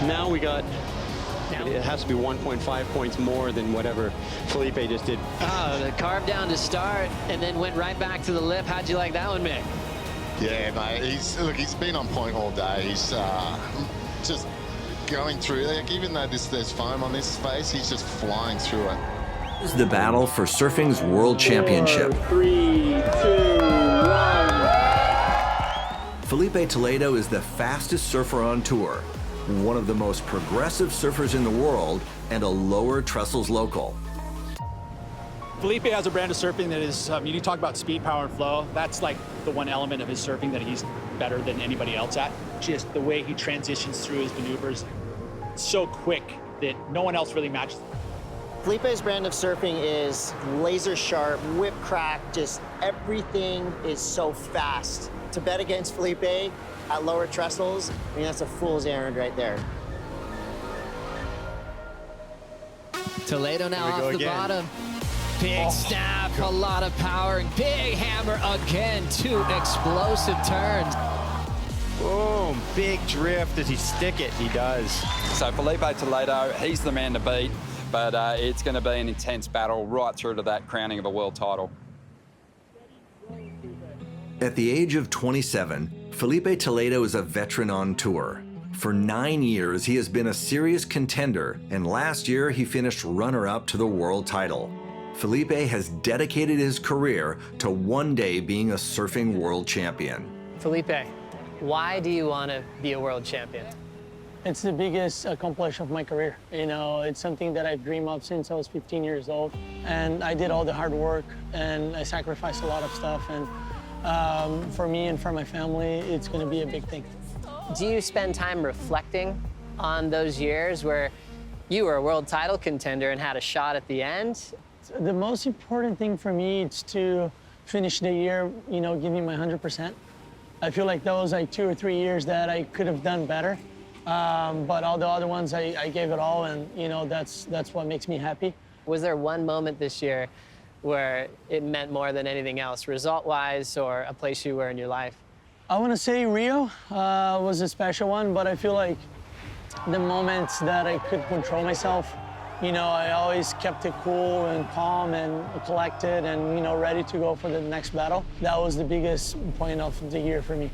Now we got, it has to be 1.5 points more than whatever Felipe just did. The carve down to start and then went right back to the lip. How'd you like that one, Mick? Yeah, mate, he's been on point all day. He's just going through, like, even though there's foam on this face, he's just flying through it. This is the battle for surfing's World Championship. 4, 3, 2, 1. Filipe Toledo is the fastest surfer on tour, one of the most progressive surfers in the world, and a lower trestles local. Felipe has a brand of surfing that is, you talk about speed, power, and flow. That's like the one element of his surfing that he's better than anybody else at. Just the way he transitions through his maneuvers, so quick that no one else really matches. Felipe's brand of surfing is laser sharp, whip crack, just everything is so fast. To bet against Felipe at lower trestles, I mean, that's a fool's errand right there. Toledo now off the bottom. Big snap, a lot of power, and big hammer again. 2 explosive turns. Boom, big drift. Does he stick it? He does. So Filipe Toledo, he's the man to beat, but it's going to be an intense battle right through to that crowning of a world title. At the age of 27, Filipe Toledo is a veteran on tour. For 9 years, he has been a serious contender, and last year he finished runner-up to the world title. Felipe has dedicated his career to one day being a surfing world champion. Felipe, why do you want to be a world champion? It's the biggest accomplishment of my career. You know, it's something that I've dreamed of since I was 15 years old. And I did all the hard work, and I sacrificed a lot of stuff. And for me and for my family, it's going to be a big thing. Do you spend time reflecting on those years where you were a world title contender and had a shot at the end? The most important thing for me is to finish the year, you know, giving my 100%. I feel like those like 2 or 3 years that I could have done better. But all the other ones, I gave it all, and, you know, that's what makes me happy. Was there one moment this year where it meant more than anything else, result-wise, or a place you were in your life? I want to say Rio was a special one, but I feel like the moments that I could control myself, you know, I always kept it cool and calm and collected and, you know, ready to go for the next battle. That was the biggest point of the year for me.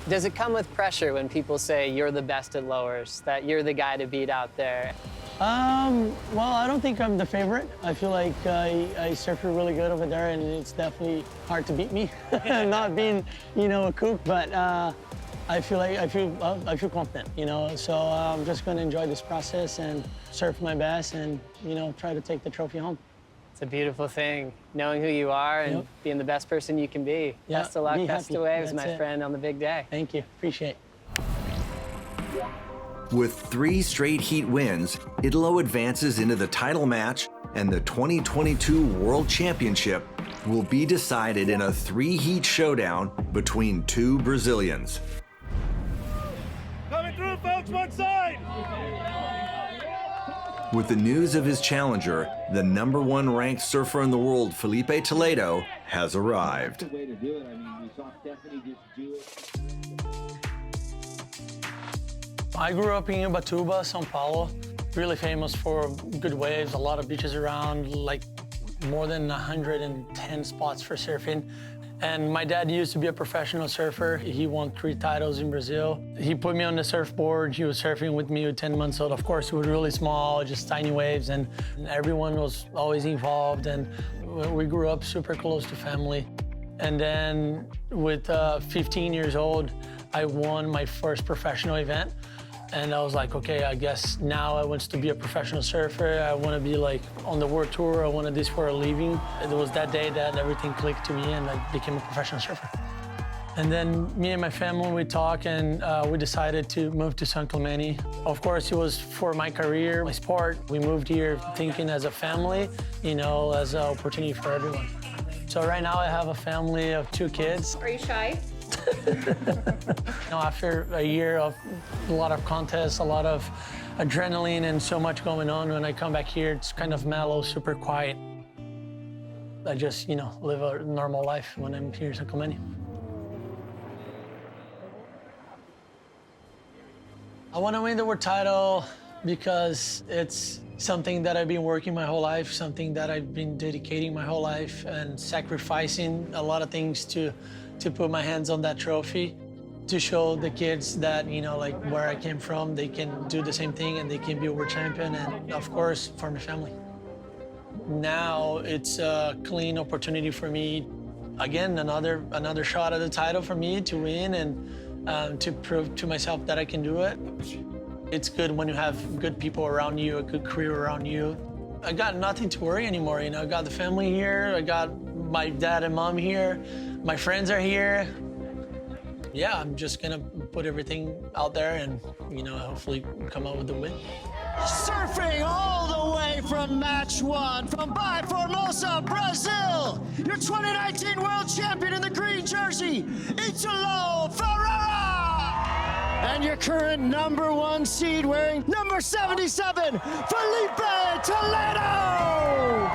Does it come with pressure when people say you're the best at lowers, that you're the guy to beat out there? Well, I don't think I'm the favorite. I feel like I surf really good over there, and it's definitely hard to beat me. Not being, you know, a kook, but I feel confident, you know. So I'm just going to enjoy this process and surf my best, and, you know, try to take the trophy home. It's a beautiful thing, knowing who you are and being the best person you can be. Yeah, best of luck, best of waves, my it. friend, on the big day. Thank you. Appreciate it. With 3 straight heat wins, Italo advances into the title match, and the 2022 World Championship will be decided in a 3-heat showdown between 2 Brazilians. Coming through, folks, one side! With the news of his challenger, the #1 ranked surfer in the world, Filipe Toledo, has arrived. I grew up in Ubatuba, São Paulo. Really famous for good waves, a lot of beaches around, like more than 110 spots for surfing. And my dad used to be a professional surfer. He won 3 titles in Brazil. He put me on the surfboard. He was surfing with me with 10 months old. Of course, it was really small, just tiny waves, and everyone was always involved. And we grew up super close to family. And then with 15 years old, I won my first professional event. And I was like, okay, I guess now I want to be a professional surfer. I want to be like on the world tour. I wanted this for a living. It was that day that everything clicked to me and I became a professional surfer. And then me and my family, we talked and we decided to move to San Clemente. Of course, it was for my career, my sport. We moved here thinking as a family, you know, as an opportunity for everyone. So right now I have a family of 2 kids. Are you shy? You know, after a year of a lot of contests, a lot of adrenaline and so much going on, when I come back here, it's kind of mellow, super quiet. I just, you know, live a normal life when I'm here in San Clemente. I want to win the world title because it's something that I've been working my whole life, something that I've been dedicating my whole life and sacrificing a lot of things to put my hands on that trophy, to show the kids that, you know, like where I came from, they can do the same thing and they can be a world champion, and of course, for my family. Now it's a clean opportunity for me, again, another shot at the title for me to win and to prove to myself that I can do it. It's good when you have good people around you, a good career around you. I got nothing to worry anymore, you know. I got the family here, I got my dad and mom here, my friends are here. Yeah, I'm just gonna put everything out there and, you know, hopefully come out with the win. Surfing all the way from match one, from Bahia Formosa, Brazil, your 2019 world champion in the green jersey, Italo Ferreira! And your current #1 seed wearing number 77, Filipe Toledo!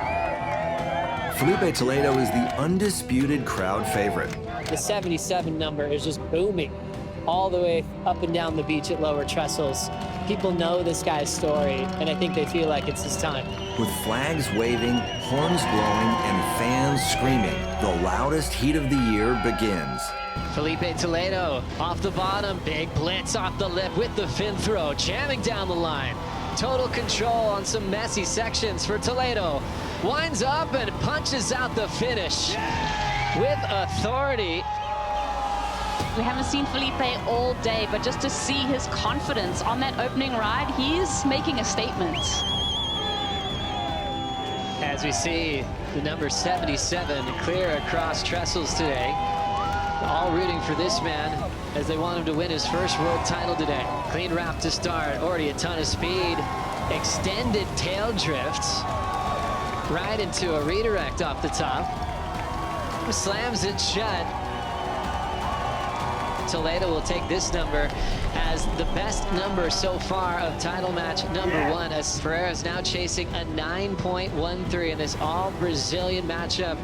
Filipe Toledo is the undisputed crowd favorite. The 77 number is just booming all the way up and down the beach at Lower Trestles. People know this guy's story, and I think they feel like it's his time. With flags waving, horns blowing, and fans screaming, the loudest heat of the year begins. Filipe Toledo off the bottom, big blitz off the lip with the fin throw, jamming down the line. Total control on some messy sections for Toledo. Winds up and punches out the finish with authority. We haven't seen Felipe all day, but just to see his confidence on that opening ride, he's making a statement. As we see the number 77 clear across trestles today. All rooting for this man as they want him to win his first world title today. Clean wrap to start, already a ton of speed. Extended tail drifts right into a redirect off the top. Slams it shut. Toledo will take this number as the best number so far of title match #1, as Ferreira is now chasing a 9.13 in this all-Brazilian matchup.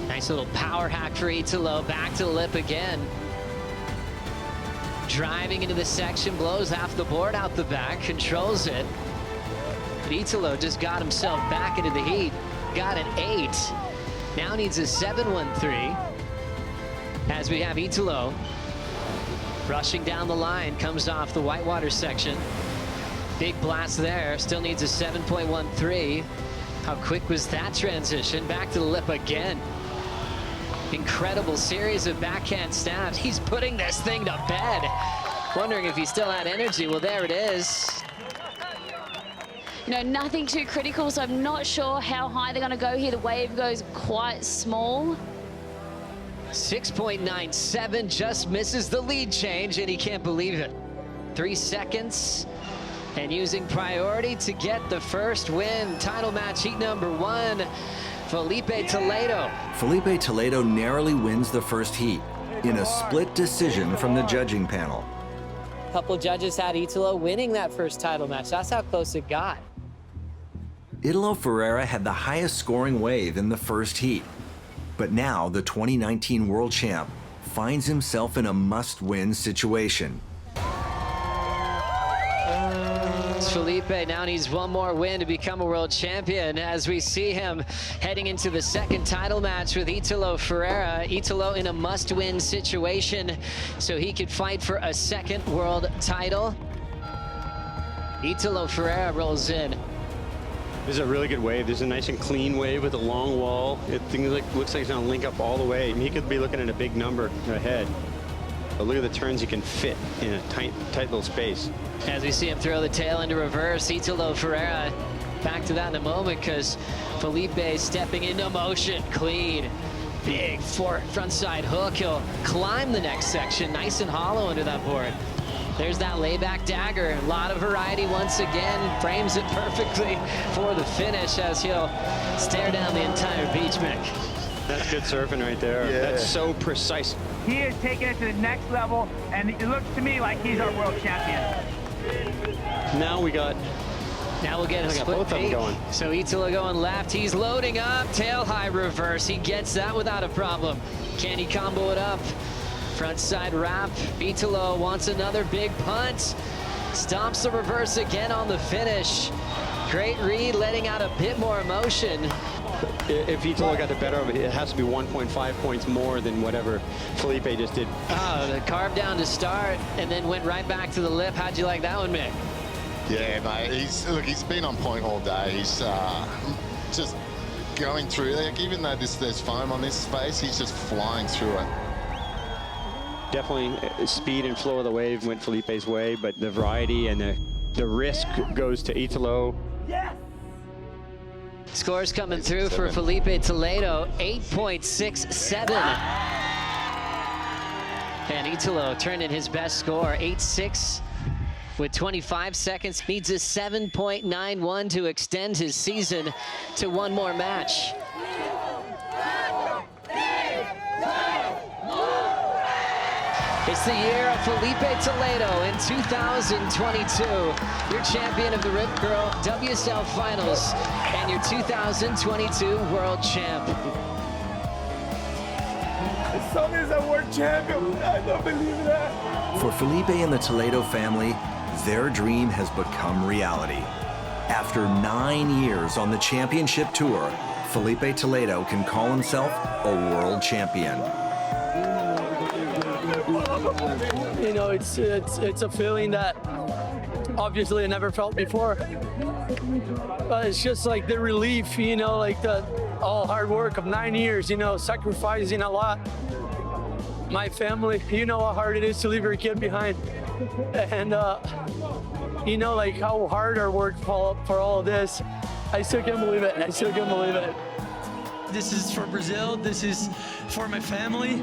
Nice little power hack for Italo, back to the lip again. Driving into the section, blows half the board out the back, controls it. But Italo just got himself back into the heat, got an 8. Now needs a 7.13. As we have Italo rushing down the line, comes off the whitewater section. Big blast there, still needs a 7.13. How quick was that transition? Back to the lip again. Incredible series of backhand stabs. He's putting this thing to bed. Wondering if he still had energy. Well, there it is. You know, nothing too critical, so I'm not sure how high they're going to go here. The wave goes quite small. 6.97, just misses the lead change, and he can't believe it. 3 seconds, and using priority to get the first win. Title match heat #1, Filipe Toledo. Filipe Toledo narrowly wins the first heat in a split decision from the judging panel. A couple judges had Italo winning that first title match. That's how close it got. Italo Ferreira had the highest scoring wave in the first heat. But now the 2019 world champ finds himself in a must-win situation. Felipe now needs one more win to become a world champion, as we see him heading into the second title match with Italo Ferreira. Italo in a must-win situation so he could fight for a second world title. Italo Ferreira rolls in. This is a really good wave. This is a nice and clean wave with a long wall. It looks like it's gonna link up all the way. I mean, he could be looking at a big number ahead. But look at the turns he can fit in a tight little space. As we see him throw the tail into reverse, Italo Ferreira. Back to that in a moment, because Felipe stepping into motion. Clean, big frontside hook. He'll climb the next section, nice and hollow under that board. There's that layback dagger. A lot of variety once again. Frames it perfectly for the finish as he'll stare down the entire beach, Mick. That's good surfing right there. Yeah. That's so precise. He is taking it to the next level, and it looks to me like he's our world champion. Now we'll get a split both of them going. So Italo going left. He's loading up. Tail high reverse. He gets that without a problem. Can he combo it up? Front side wrap. Italo wants another big punt. Stomps the reverse again on the finish. Great read, letting out a bit more emotion. If Italo got the better of it, it has to be 1.5 points more than whatever Felipe just did. The carve down to start and then went right back to the lip. How'd you like that one, Mick? Yeah, mate. He's been on point all day. He's just going through. Like, even though there's foam on this face, he's just flying through it. Definitely speed and flow of the wave went Felipe's way, but the variety and the risk goes to Italo. Scores coming through for Filipe Toledo, 8.67. And Italo turned in his best score, 8.6 with 25 seconds. Needs a 7.91 to extend his season to one more match. It's the year of Filipe Toledo in 2022. Your champion of the Rip Curl WSL Finals and your 2022 World Champ. As long as I'm world champion, I don't believe that. For Felipe and the Toledo family, their dream has become reality. After 9 years on the championship tour, Filipe Toledo can call himself a world champion. You know, it's a feeling that obviously I never felt before. But it's just like the relief, you know, like the all hard work of 9 years, you know, sacrificing a lot. My family, you know how hard it is to leave your kid behind. And, you know, like how hard our work for all of this. I still can't believe it. I still can't believe it. This is for Brazil. This is for my family.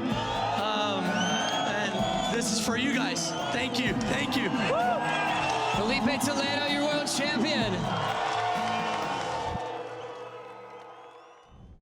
And this is for you guys. Thank you. Thank you. Filipe Toledo.